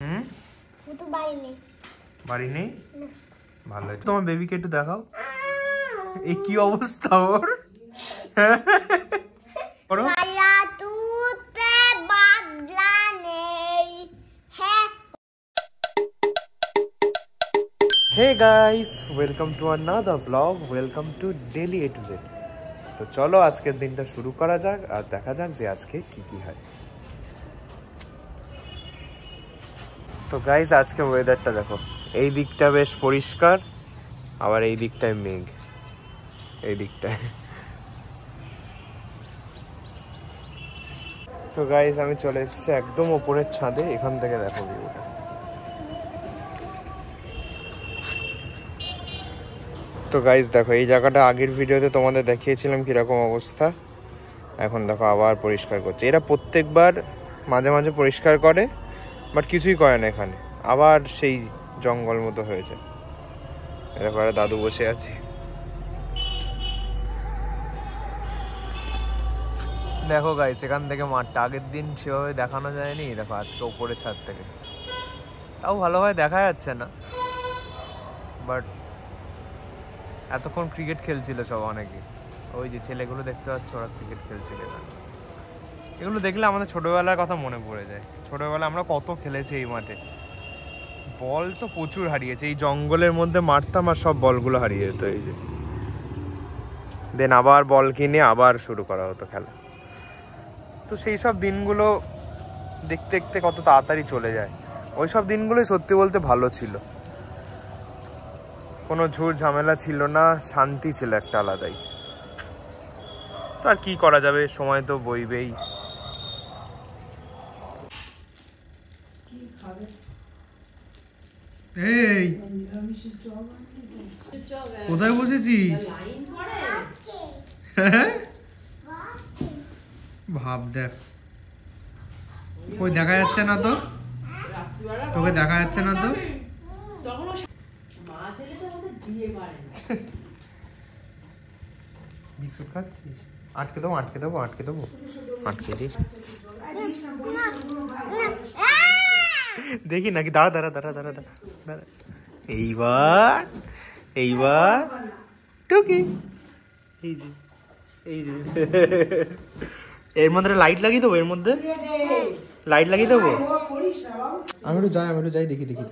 ও তো বাড়ি নেই। বাড়ি নেই? ভালো। তোমার বেবিকে একটু দেখাও, এই কি অবস্থা ওর। Hey guys, welcome to another vlog, welcome to Daily A to Z। তো চলো আজকের দিনটা শুরু করা যাক আর দেখা যাক যে আজকে কি কি হয়। তো গাইস আজকে ওয়েদারটা দেখো, এই দিকটা বেশ পরিষ্কার, আবার এই দিকটায় মেঘ, এই দিকটায়। তো গাইস আমি চলে এসেছি একদম উপরের ছাদে, এখান থেকে দেখো ভিউটা। তো গাইস দেখো এই জায়গাটা আগের ভিডিওতে তোমাদের দেখিয়েছিলাম কিরকম অবস্থা, এখন দেখো আবার পরিষ্কার করছে। এরা প্রত্যেকবার মাঝে মাঝে পরিষ্কার করে, বাট কিছুই করে না, এখানে আবার সেই জঙ্গল মতো হয়েছে। দেখো আর দাদু বসে আছে। দেখো গাইস এখান থেকে মাঠটা আগের দিন সেভাবে দেখানো যায়নি, দেখো আজকে উপরের ছাদ থেকে তাও ভালোভাবে দেখা যাচ্ছে না, বাট এতক্ষণ ক্রিকেট খেলছিল সব অনেকে, ওই যে ছেলেগুলো দেখতে পাচ্ছ ওরা ক্রিকেট খেলছিল এখানে। এগুলো দেখলে আমাদের ছোটবেলার কথা মনে পড়ে যায়, ছোটবেলায় আমরা কত খেলেছি এই মাঠে। বল তো প্রচুর হারিয়েছে, এই জঙ্গলের মধ্যে মারতাম আর সব বলগুলো হারিয়ে যেত। এই যে দেন আবার বল কিনে আবার শুরু করা হতো খেলা। তো সেই সব দিনগুলো দেখতে দেখতে কত তাড়াতাড়ি চলে যায়। ওই সব দিনগুলোই সত্যি বলতে ভালো ছিল, কোনো ঝুট ঝামেলা ছিল না, শান্তি ছিল একটা আলাদাই। তো আর কি করা যাবে, সময় তো বইবেই। এই কোথায় বসেছিস? ভাব দেখ, কই দেখা যাচ্ছে না তো, তোকে দেখা যাচ্ছে না তো। বিস্কুট খাচ্ছিস? আটকে দেবো আটকে দেবো আটকে দেবো, আটকে দিস। দেখি নাকি, দাঁড়া দাঁড়া দাঁড়া দাঁড়া দাঁড়া। এইবার এইবার টুকি, এই যে এই যে এর মধ্যে লাইট লাগিয়ে দেবো, এর মধ্যে লাইট লাগিয়ে দেবো। আমি একটু যাই দেখি দেখি,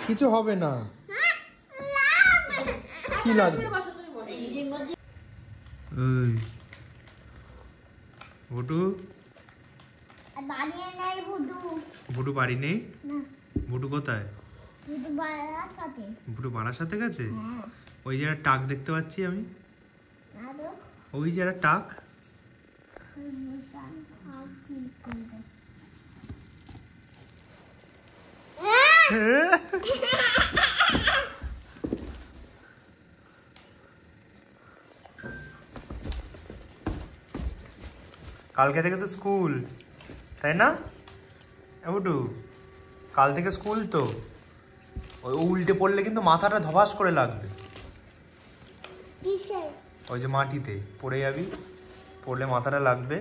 কিছু হবে না। কি লাগবে? ভুটু ভুটু বাড়ি নেই? ভুটু কোথায়? ভুটু বাড়ার সাথে গেছে। ওই যে একটা টাক দেখতে পাচ্ছি আমি, ওই যে একটা টাক। কালকে থেকে তো স্কুল, তাই না বুটু? কাল থেকে স্কুল তো, ওই উল্টে পড়লে কিন্তু মাথাটা ধপাস করে লাগবে। ওই যে মাটিতে পড়ে যাবি, পড়লে মাথাটা লাগবে।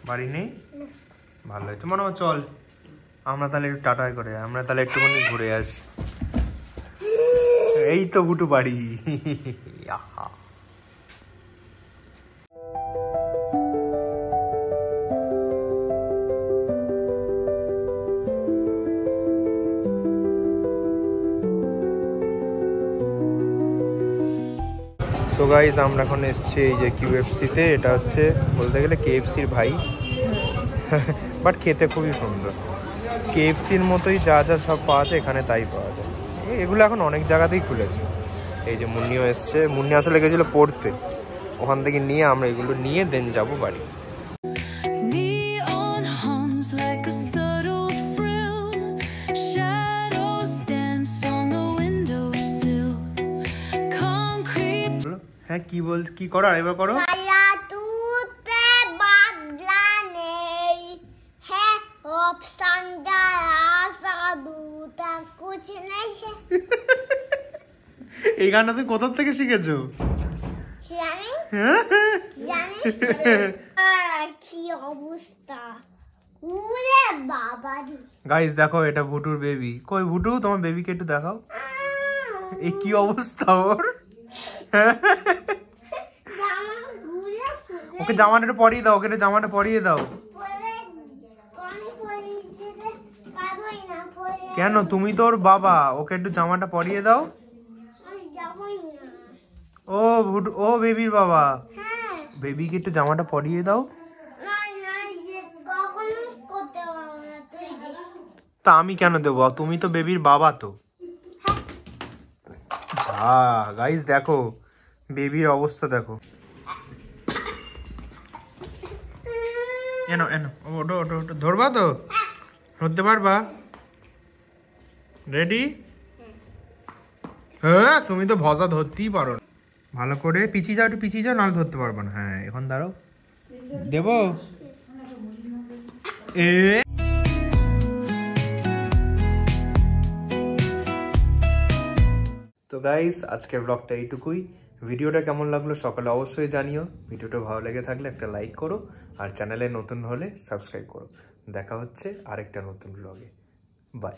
বাড়ি নেই? ভালো হয়েছে মনে হয়। চল আমরা তাহলে একটু টাটা করে, আমরা তাহলে একটুখানি ঘুরে আসি। এই তো বুটু বাড়ি। আহা তো গাইস আমরা এখন এসেছি এই যে কিউএফসিতে। এটা হচ্ছে বলতে গেলে কেএফসির ভাই, বাট খেতে খুবই সুন্দর। কেএফসির মতোই যা যা সব পাওয়া যায় এখানে তাই পাওয়া যায়। এগুলো এখন অনেক জায়গাতেই খুলেছে। এই যে মুন্নিও এসছে, মুন্নি আসলে গেছিলো পড়তে, ওখান থেকে নিয়ে আমরা এগুলো নিয়ে দেন যাবো বাড়ি। হ্যাঁ কি বল, কি করো এবার করো। এই গানটা তুমি কোথা থেকে শিখেছো? কি অবস্থা ওরে বাবা রে গাইস দেখো এটা ভুটুর বেবি কই ভুটু তোমার বেবিকে একটু দেখাও এই কি অবস্থা ওর ওকে জামাটা একটু পরিয়ে দাও ওকে একটু জামাটা পরিয়ে দাও কেন তুমি তো ওর বাবা ওকে একটু জামাটা পরিয়ে দাও ও ভুটু ও বেবির বাবা বেবিকে একটু জামাটা পরিয়ে দাও তা আমি কেন দেবো তুমি তো বেবির বাবা তো যা গাইস দেখো বেবির অবস্থা দেখো এনো এনো ওটো ওটো ওটো ধরবা তো ধরতে পারবা রেডি হ্যাঁ তুমি তো ভজা ধরতেই পারো ভালো করে পিছিয়ে যাও একটু পিছিয়ে যাও নাহলে ধরতে পারবো না হ্যাঁ এখন দাঁড়াও দেবো এ তো গাইস আজকের ব্লগটা এইটুকুই ভিডিওটা কেমন লাগলো সকালে অবশ্যই জানিও ভিডিওটা ভালো লেগে থাকলে একটা লাইক করো আর চ্যানেলে নতুন হলে সাবস্ক্রাইব করো দেখা হচ্ছে আরেকটা নতুন ব্লগে বাই